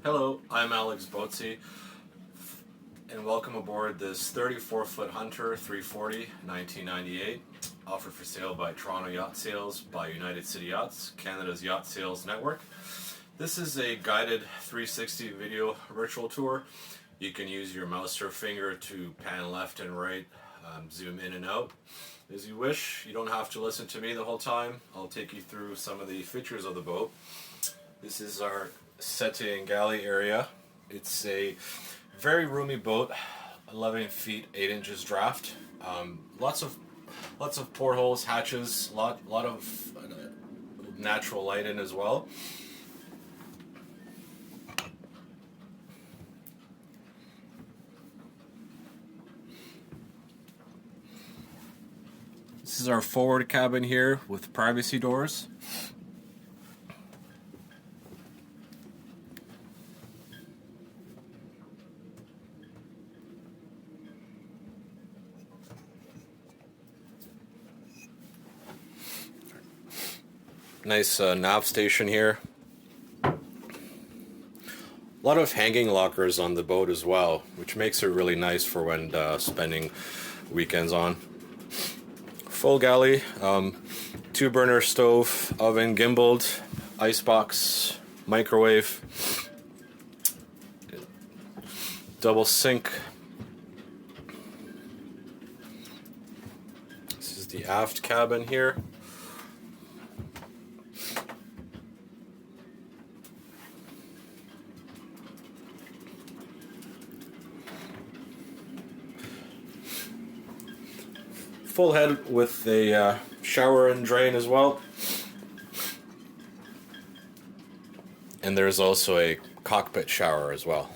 Hello, I'm Alex Boatsy, and welcome aboard this 34-foot Hunter 340 1998, offered for sale by Toronto Yacht Sales by United City Yachts, Canada's Yacht Sales network. This is a guided 360 video virtual tour. You can use your mouse or finger to pan left and right, zoom in and out as you wish. You don't have to listen to me the whole time. I'll take you through some of the features of the boat. This is our settee and galley area. It's a very roomy boat, 11 feet 8 inches draft. Lots of portholes, hatches, lot of natural light in as well. This is our forward cabin here with privacy doors. Nice Nav Station here. A lot of hanging lockers on the boat as well, which makes it really nice for when spending weekends on. Full galley, 2-burner stove, oven, gimbaled, icebox, microwave, double sink. This is the aft cabin here. Full head with a shower and drain as well. And there's also a cockpit shower as well.